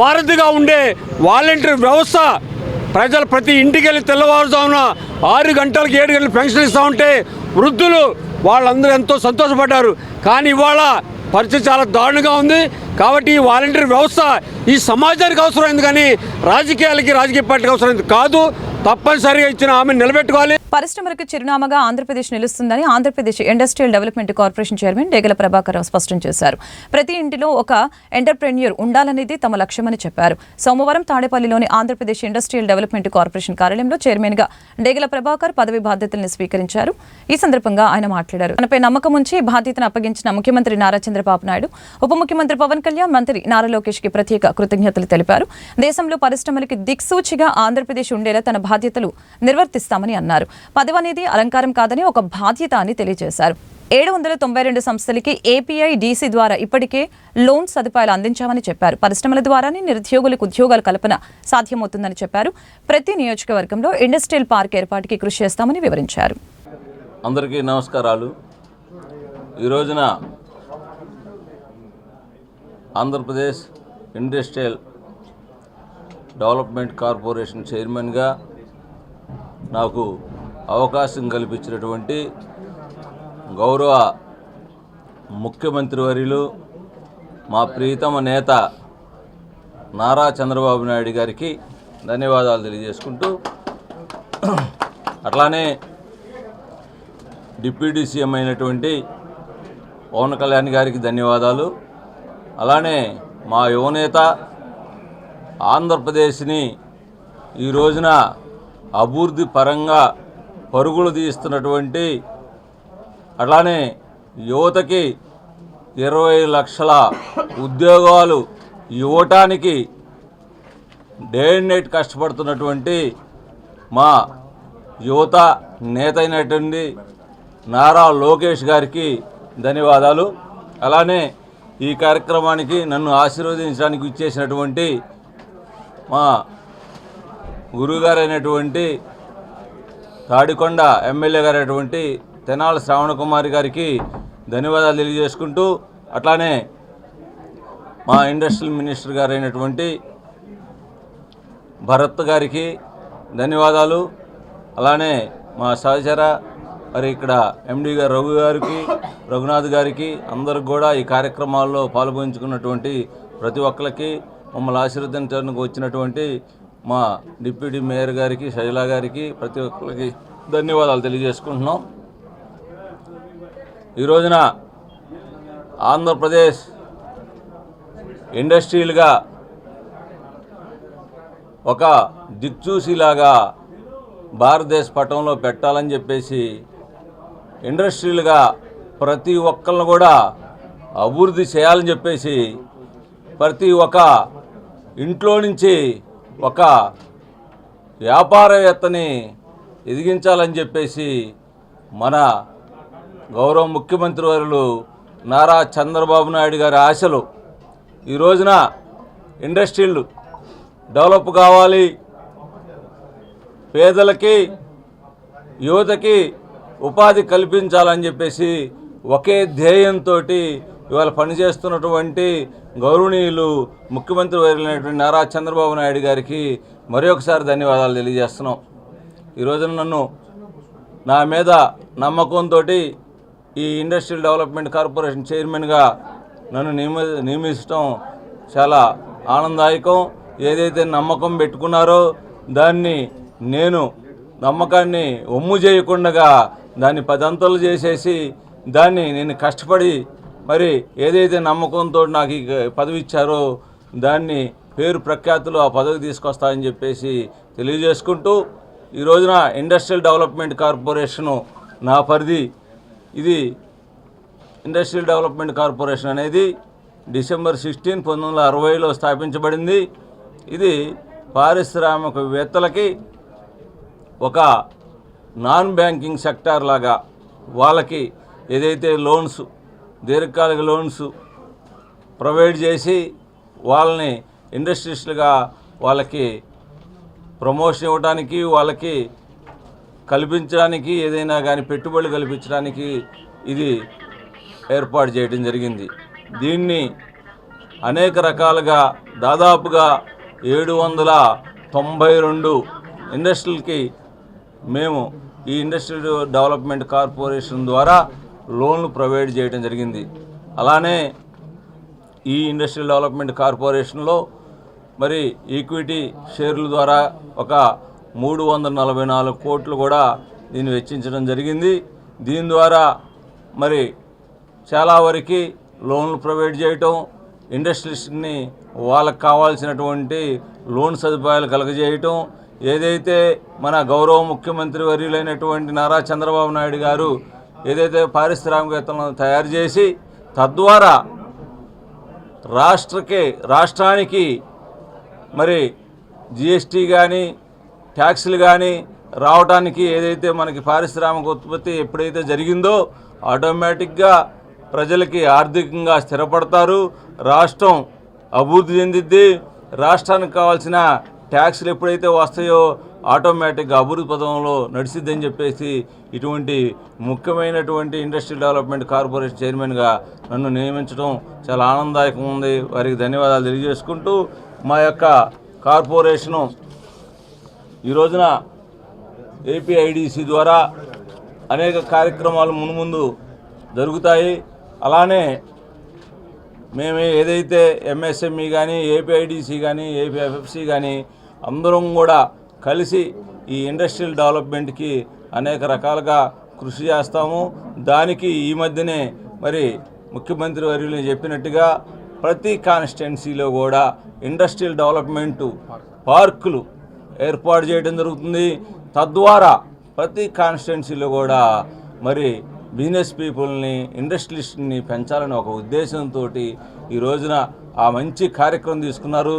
వారధిగా ఉండే వాలంటీర్ వ్యవస్థ ప్రజలు ప్రతి ఇంటికి వెళ్ళి తెల్లవారుజామున 6 గంటలకు 7 గంటలకు పెన్షన్ ఇస్తూ ఉంటే వృద్ధులు వాళ్ళందరూ ఎంతో సంతోషపడ్డారు. కానీ ఇవాళ పరిస్థితి చాలా దారుణంగా ఉంది. కాబట్టి ఈ వాలంటీర్ వ్యవస్థ ఈ సమాజానికి అవసరమైంది కానీ రాజకీయ పార్టీకి అవసరమైంది కాదు. తప్పనిసరిగా ఇచ్చిన హామీని నిలబెట్టుకోవాలి. పరిశ్రమలకు చిరునామాగా ఆంధ్రప్రదేశ్ నిలుస్తుందని Andhra Pradesh industrial development corporation chairman Degala Prabhakar Rao స్పష్టం చేశారు. ప్రతి ఇంటిలో ఒక ఎంటర్ప్రెన్యూర్ ఉండాలనేది తమ లక్ష్యమని చెప్పారు. సోమవారం తాడేపల్లిలోని ఆంధ్రప్రదేశ్ ఇండస్ట్రియల్ డెవలప్మెంట్ కార్పొరేషన్ కార్యాలయంలో చైర్మన్గా డేగల ప్రభాకర్ పదవి బాధ్యతలను స్వీకరించారు. ఈ సందర్భంగా ఆయన మాట్లాడారు. తనపై నమ్మకం ఉంచి బాధ్యతను అప్పగించిన ముఖ్యమంత్రి నారా చంద్రబాబు నాయుడు, ఉప ముఖ్యమంత్రి పవన్ కళ్యాణ్, మంత్రి నారా లోకేష్ కి ప్రత్యేక కృతజ్ఞతలు తెలిపారు. దేశంలో పరిశ్రమలకి దిక్సూచిగా ఆంధ్రప్రదేశ్ ఉండేలా తన బాధ్యతలు నిర్వర్తిస్తామని అన్నారు. పదవి అనేది అలంకారం కాదని ఒక బాధ్యత అని తెలియజేశారు. 792 సంస్థలకి APIDC ద్వారా ఇప్పటికే లోన్ సదుపాయాలు అందించామని చెప్పారు. పరిశ్రమల ద్వారానే నిరుద్యోగులకు ఉద్యోగాల కల్పన సాధ్యమవుతుందని చెప్పారు. ప్రతి నియోజకవర్గంలో ఇండస్ట్రియల్ పార్క్ ఏర్పాటుకి కృషి చేస్తామని వివరించారు. అందరికీ నమస్కారాలు. ఈ రోజున ఆంధ్రప్రదేశ్ ఇండస్ట్రియల్ డెవలప్మెంట్ కార్పొరేషన్ చైర్మన్గా నాకు అవకాశం కల్పించినటువంటి గౌరవ ముఖ్యమంత్రి వర్యులు మా ప్రియతమ నేత నారా చంద్రబాబు నాయుడు గారికి ధన్యవాదాలు తెలియజేసుకుంటూ, అట్లానే డిప్యూటీ సీఎం అయినటువంటి పవన్ కళ్యాణ్ గారికి ధన్యవాదాలు. అలానే మా యువనేత ఆంధ్రప్రదేశ్ని ఈ రోజున అభివృద్ధి పరంగా పరుగులు తీస్తున్నటువంటి, అట్లానే యువతకి 20 లక్షల ఉద్యోగాలు ఇవ్వటానికి డే అండ్ నైట్ కష్టపడుతున్నటువంటి మా యువత నేత అయినటువంటి నారా లోకేష్ గారికి ధన్యవాదాలు. అలానే ఈ కార్యక్రమానికి నన్ను ఆశీర్వదించడానికి ఇచ్చేసినటువంటి మా గురువుగారైనటువంటి తాడికొండ ఎమ్మెల్యే గారైనటువంటి తెనాలి శ్రావణ కుమారి గారికి ధన్యవాదాలు తెలియజేసుకుంటూ, అట్లానే మా ఇండస్ట్రియల్ మినిస్టర్ గారైనటువంటి భరత్ గారికి ధన్యవాదాలు. అలానే మా సహచర మరి ఇక్కడ ఎండి గారు రఘునాథ్ గారికి అందరికి కూడా ఈ కార్యక్రమాల్లో పాల్గొంచుకున్నటువంటి ప్రతి ఒక్కరికి, మమ్మల్ని ఆశీర్వదించడానికి వచ్చినటువంటి మా డిప్యూటీ మేయర్ గారికి, శైలా గారికి, ప్రతి ఒక్కరికి ధన్యవాదాలు తెలియజేసుకుంటున్నాం. ఈ రోజున ఆంధ్రప్రదేశ్ ఇండస్ట్రియల్గా ఒక దిక్చూసిలాగా భారతదేశ పటంలో పెట్టాలని చెప్పేసి ఇండస్ట్రియల్గా ప్రతి ఒక్కరిని కూడా అభివృద్ధి చేయాలని చెప్పేసి ప్రతి ఒక్క ఇంట్లో నుంచి ఒక వ్యాపారవేత్తని ఎదిగించాలని చెప్పేసి మన గౌరవ ముఖ్యమంత్రి వర్యులు నారా చంద్రబాబు నాయుడు గారి ఆశలు. ఈ రోజున ఇండస్ట్రీలు డెవలప్ కావాలి, పేదలకి యువతకి ఉపాధి కల్పించాలని చెప్పేసి ఒకే ధ్యేయంతో ఇవాళ పనిచేస్తున్నటువంటి గౌరవనీయులు ముఖ్యమంత్రి వర్యులైనటువంటి నారా చంద్రబాబు నాయుడు గారికి మరొకసారి ధన్యవాదాలు తెలియజేస్తున్నాం. ఈ రోజున నన్ను నా మీద నమ్మకంతో ఈ ఇండస్ట్రియల్ డెవలప్మెంట్ కార్పొరేషన్ చైర్మన్గా నన్ను నియమించడం చాలా ఆనందదాయకం. ఏదైతే నమ్మకం పెట్టుకున్నారో దాన్ని నేను నమ్మకాన్ని ఒమ్ము చేయకుండా దాన్ని 10 అంతలు చేసేసి దాన్ని నేను కష్టపడి మరి ఏదైతే నమ్మకంతో నాకు ఈ పదవి ఇచ్చారో దాన్ని పేరు ప్రఖ్యాతులు ఆ పదవి తీసుకొస్తాయని చెప్పేసి తెలియజేసుకుంటూ ఈ రోజున ఇండస్ట్రియల్ డెవలప్మెంట్ కార్పొరేషను నా పరిధి. ఇది ఇండస్ట్రియల్ డెవలప్మెంట్ కార్పొరేషన్ అనేది డిసెంబర్ 16, 1960లో స్థాపించబడింది. ఇది పారిశ్రామికవేత్తలకి ఒక నాన్ బ్యాంకింగ్ సెక్టార్ లాగా వాళ్ళకి ఏదైతే లోన్స్, దీర్ఘకాలిక లోన్స్ ప్రొవైడ్ చేసి వాళ్ళని ఇండస్ట్రీస్లుగా వాళ్ళకి ప్రమోషన్ ఇవ్వడానికి, వాళ్ళకి కల్పించడానికి, ఏదైనా కానీ పెట్టుబడులు కల్పించడానికి ఇది ఏర్పాటు చేయడం జరిగింది. దీన్ని అనేక రకాలుగా దాదాపుగా 792 ఇండస్ట్రీలకి మేము ఈ ఇండస్ట్రియల్ డెవలప్మెంట్ కార్పొరేషన్ ద్వారా లోన్లు ప్రొవైడ్ చేయడం జరిగింది. అలానే ఈ ఇండస్ట్రియల్ డెవలప్మెంట్ కార్పొరేషన్లో మరి ఈక్విటీ షేర్ల ద్వారా ఒక 344 కోట్లు కూడా దీన్ని వెచ్చించడం జరిగింది. దీని ద్వారా మరి చాలా వరకు లోన్లు ప్రొవైడ్ చేయటం, ఇండస్ట్రీస్ని వాళ్ళకు కావాల్సినటువంటి లోన్ సదుపాయాలు కలగజేయటం, ఏదైతే మన గౌరవ ముఖ్యమంత్రి వర్యులైనటువంటి నారా చంద్రబాబు నాయుడు గారు ఏదైతే పారిశ్రామికవేత్తలను తయారు చేసి తద్వారా రాష్ట్రానికి మరి జిఎస్టీ కానీ ట్యాక్సులు కానీ రావడానికి ఏదైతే మనకి పారిశ్రామిక ఉత్పత్తి ఎప్పుడైతే జరిగిందో ఆటోమేటిక్గా ప్రజలకి ఆర్థికంగా స్థిరపడతారు, రాష్ట్రం అభివృద్ధి చెందిద్ది. రాష్ట్రానికి కావాల్సిన ట్యాక్సులు ఎప్పుడైతే వస్తాయో ఆటోమేటిక్గా అభివృద్ధి పదంలో నడిచిద్దని చెప్పేసి ఇటువంటి ముఖ్యమైనటువంటి ఇండస్ట్రియల్ డెవలప్మెంట్ కార్పొరేషన్ చైర్మన్గా నన్ను నియమించడం చాలా ఆనందదాయకంగా ఉంది. వారికి ధన్యవాదాలు తెలియజేసుకుంటూ మా యొక్క కార్పొరేషను ఈ రోజున ఏపీఐడిసి ద్వారా అనేక కార్యక్రమాలు మున్ముందు జరుగుతాయి. అలానే మేము ఏదైతే ఎంఎస్ఎంఈ కానీ ఏపీఐడిసి కానీ ఏపీఎఫ్ఎఫ్సి కానీ అందరం కూడా కలిసి ఈ ఇండస్ట్రియల్ డెవలప్మెంట్కి అనేక రకాలుగా కృషి చేస్తాము. దానికి ఈ మధ్యనే మరి ముఖ్యమంత్రి వర్యులు చెప్పినట్టుగా ప్రతి కాన్స్టిట్యున్సీలో కూడా ఇండస్ట్రియల్ డెవలప్మెంటు పార్కులు ఏర్పాటు చేయడం జరుగుతుంది. తద్వారా ప్రతి కాన్స్టిట్యున్సీలో కూడా మరి బిజినెస్ పీపుల్ని, ఇండస్ట్రియలిస్ట్ని పెంచాలని ఒక ఉద్దేశంతో ఈ రోజున ఆ మంచి కార్యక్రమం తీసుకున్నారు.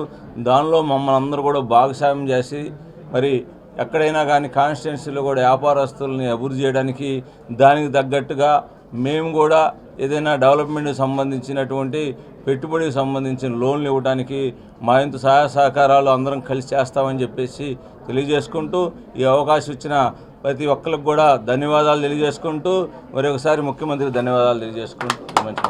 దానిలో మమ్మల్ని అందరూ కూడా భాగస్వామ్యం చేసి మరి ఎక్కడైనా కానీ కాన్స్టిట్యున్సీలో కూడా వ్యాపారస్తుల్ని అభివృద్ధి చేయడానికి దానికి తగ్గట్టుగా మేము కూడా ఏదైనా డెవలప్మెంట్కి సంబంధించినటువంటి పెట్టుబడికి సంబంధించిన లోన్లు ఇవ్వడానికి మా ఇంత సహాయ సహకారాలు అందరం కలిసి చేస్తామని చెప్పేసి తెలియజేసుకుంటూ ఈ అవకాశం ఇచ్చిన ప్రతి ఒక్కరికి కూడా ధన్యవాదాలు తెలియజేసుకుంటూ మరొకసారి ముఖ్యమంత్రికి ధన్యవాదాలు తెలియజేసుకుంటూ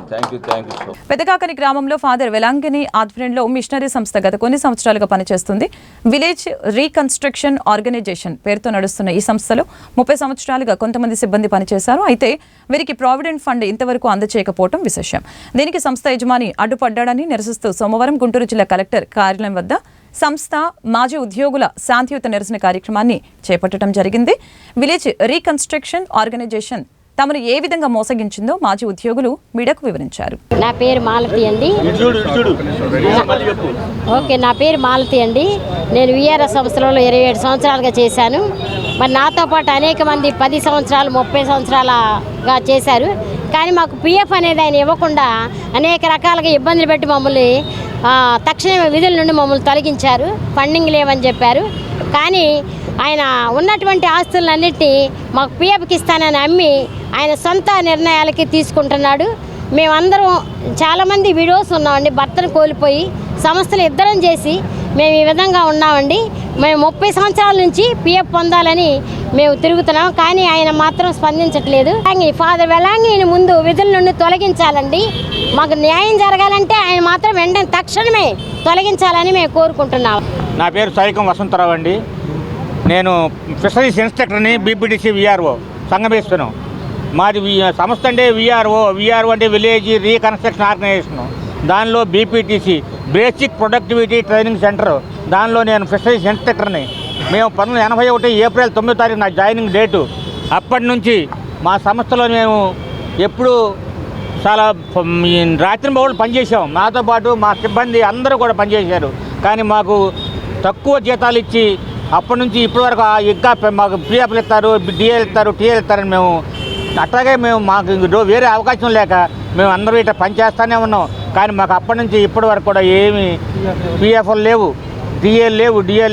థ్యాంక్ యూ సో. పెదకాకని గ్రామంలో ఫాదర్ వెలాంగిని ఆధ్వర్యంలో మిషనరీ సంస్థ గత కొన్ని సంవత్సరాలుగా పనిచేస్తుంది. విలేజ్ రీకన్స్ట్రక్షన్ ఆర్గనైజేషన్ పేరుతో నడుస్తున్న ఈ సంస్థలో 30 సంవత్సరాలుగా కొంతమంది సిబ్బంది పనిచేశారు. అయితే వీరికి ప్రావిడెంట్ ఫండ్ ఇంతవరకు అందచేయకపోవడం విశేషం. దీనికి సంస్థ యజమాని అడ్డుపడ్డాడని నిరసిస్తూ సోమవారం గుంటూరు జిల్లా కలెక్టర్ కార్యాలయం వద్ద సంస్థ మాజీ ఉద్యోగుల శాంతియుత నిరసన కార్యక్రమాన్ని చేపట్టడం జరిగింది. విలేజ్ రీకన్స్ట్రక్షన్ ఆర్గనైజేషన్ తమను ఏ విధంగా మోసగించిందో మాజీ ఉద్యోగులు మీడియాకు వివరించారు. నా పేరు మాలతి అండి. నా పేరు మాలతి అండి. నేను విఆర్ఎస్ సంస్థలో 27 సంవత్సరాలుగా చేశాను. మరి నాతో పాటు అనేక మంది 10 సంవత్సరాలు 30 సంవత్సరాలుగా చేశారు. కానీ మాకు పిఎఫ్ అనేది ఆయన ఇవ్వకుండా అనేక రకాలుగా ఇబ్బందులు పెట్టి మమ్మల్ని తక్షణమే విధుల నుండి మమ్మల్ని తొలగించారు. ఫండింగ్ లేవని చెప్పారు. కానీ ఆయన ఉన్నటువంటి ఆస్తులన్నిటినీ మాకు పిఎఫ్కి ఇస్తానని అమ్మి ఆయన సొంత నిర్ణయాలకి తీసుకుంటున్నాడు. మేమందరం చాలామంది విడోస్ ఉన్నామండి. భర్తను కోల్పోయి సంస్థలు ఇద్దరం చేసి మేము ఈ విధంగా ఉన్నామండి. మేము 30 సంవత్సరాల నుంచి పిఎఫ్ పొందాలని మేము తిరుగుతున్నాం. కానీ ఆయన మాత్రం స్పందించట్లేదు. ఫాదర్ వెలాంగిని ముందు విధుల నుండి తొలగించాలండి. మాకు న్యాయం జరగాలంటే ఆయన మాత్రం వెంటనే తక్షణమే తొలగించాలని మేము కోరుకుంటున్నాం. నా పేరు సైకం వసంతరావు అండి. నేను ఫిషరీస్ ఇన్స్ట్రక్టర్ని, బీపీటీసీ విఆర్ఓ సంగమేశ్వరం. మాది సంస్థ అంటే విఆర్ఓ అంటే విలేజ్ రీకన్స్ట్రక్షన్ ఆర్గనైజేషన్. దానిలో బీపీటీసీ బేసిక్ ప్రొడక్టివిటీ ట్రైనింగ్ సెంటర్, దానిలో నేను ఫిషరీస్ ఇన్స్ట్రక్టర్ని. మేము 1981 ఏప్రిల్ 9వ తారీఖు నా జాయినింగ్ డేటు. అప్పటి నుంచి మా సంస్థలో మేము ఎప్పుడూ చాలా రాత్రి బహుళ పనిచేసాం. నాతో పాటు మా సిబ్బంది అందరూ కూడా పనిచేశారు. కానీ మాకు తక్కువ జీతాలు ఇచ్చి అప్పటి నుంచి ఇప్పటి వరకు ఇంకా మాకు పిఎఫ్లు ఇస్తారు, డిఏలు ఇస్తారు, టీఏలు ఇస్తారని మేము అట్లాగే మాకు వేరే అవకాశం లేక మేము అందరూ ఇట్లా పనిచేస్తూనే ఉన్నాం. కానీ మాకు అప్పటి నుంచి ఇప్పటి వరకు కూడా ఏమి పిఎఫ్లు లేవు, డిఏలు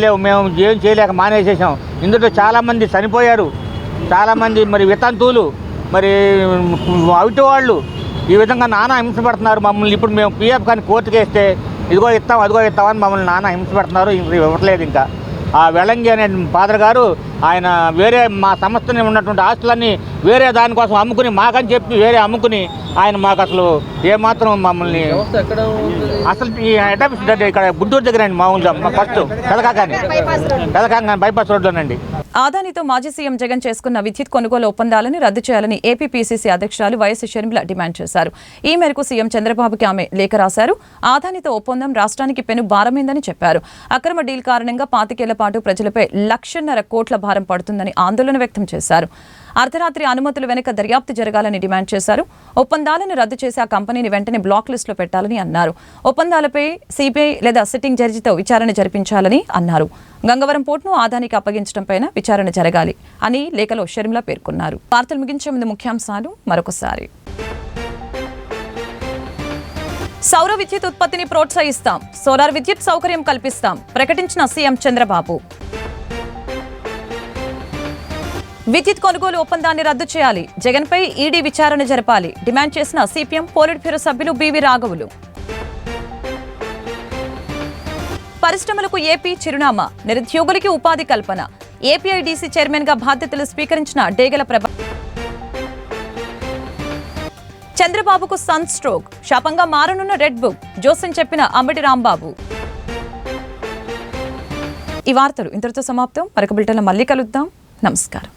లేవు. మేము ఏం చేయలేక మానేసేసాం. ఇందులో చాలామంది చనిపోయారు, చాలామంది మరి వితంతువులు, మరి అవిటి వాళ్ళు ఈ విధంగా నానా హింస పెడుతున్నారు మమ్మల్ని. ఇప్పుడు మేము పిఎఫ్ కానీ కోర్టుకు వేస్తే ఇదిగో ఇస్తాం అదిగో ఇస్తామని మమ్మల్ని నానా హింస పెడుతున్నారు. ఇవ్వట్లేదు. ఇంకా ఆ వెలంగి అనే ఫాదర్ గారు ఆయన వేరే మా సంస్థని ఉన్నటువంటి ఆస్తులన్నీ వేరే దానికోసం అమ్ముకుని మాకని చెప్పి వేరే అమ్ముకుని ఆయన మాకు అసలు ఏమాత్రం మమ్మల్ని అసలు ఈ హెడ్ ఆఫీస్ ఇక్కడ గుంటూరు దగ్గర అండి మామూలుగా ఫస్ట్ పెదకాంగాని బైపాస్ రోడ్లోనండి. ఆదానితో మాజీ సీఎం జగన్ చేసుకున్న విద్యుత్ కొనుగోలు ఒప్పందాలను రద్దు చేయాలని ఏపీ పీసీసీ అధ్యక్షురాలు వైఎస్ షర్మిల డిమాండ్ చేశారు. ఈ మేరకు సీఎం చంద్రబాబుకి ఆమె లేఖ రాశారు. ఆదానితో ఒప్పందం రాష్ట్రానికి పెను భారమైందని చెప్పారు. అక్రమ డీల్ కారణంగా 25 ఏళ్ల పాటు ప్రజలపై 1,50,000 కోట్ల భారం పడుతుందని ఆందోళన వ్యక్తం చేశారు. అర్ధరాత్రి అనుమతులు వెనుక దర్యాప్తు జరగాలని డిమాండ్ చేశారు. ఒప్పందాలను రద్దు చేసి ఆ కంపెనీని వెంటనే బ్లాక్ లిస్టులో పెట్టాలని అన్నారు. ఒప్పందాలపై సిబిఐ లేదా సిట్టింగ్ జడ్జితో విచారణ జరిపించాలని అన్నారు. గంగవరం పోర్టును ఆదానికి అప్పగించడంపై విచారణ జరగాలి అని లేఖలో షర్మిల పేర్కొన్నారు. వార్తలు ముగించే ముందు ముఖ్యాంశాలు మరొకసారి. సౌర విద్యుత్ ఉత్పత్తిని ప్రోత్సహిస్తాం, సోలార్ విద్యుత్ సౌకర్యం కల్పిస్తాం ప్రకటించిన సీఎం చంద్రబాబు. విద్యుత్ కొనుగోలు ఒప్పందాన్ని రద్దు చేయాలి, జగన్పై ఈడీ విచారణ జరపాలి డిమాండ్ చేసిన సిపిఎం పోలిట్ బ్యూరో సభ్యులు బివి రాఘవులు. పరిశ్రమలకు ఏపీ చిరునామా, నిరుద్యోగులకి ఉపాధి కల్పన. ఏపీఐడీసీ చైర్మన్ గా బాధ్యతలు స్వీకరించిన డేగల ప్రభ. చంద్రబాబుకు సన్ స్ట్రోక్, శాపంగా మారనున్న రెడ్ బుక్ జోసెన్ చెప్పిన అంబటి రాంబాబు. ఈ వార్తలు ఇంతటితో సమాప్తం. మరొక బులెటిన్లో మళ్ళీ కలుద్దాం. నమస్కారం.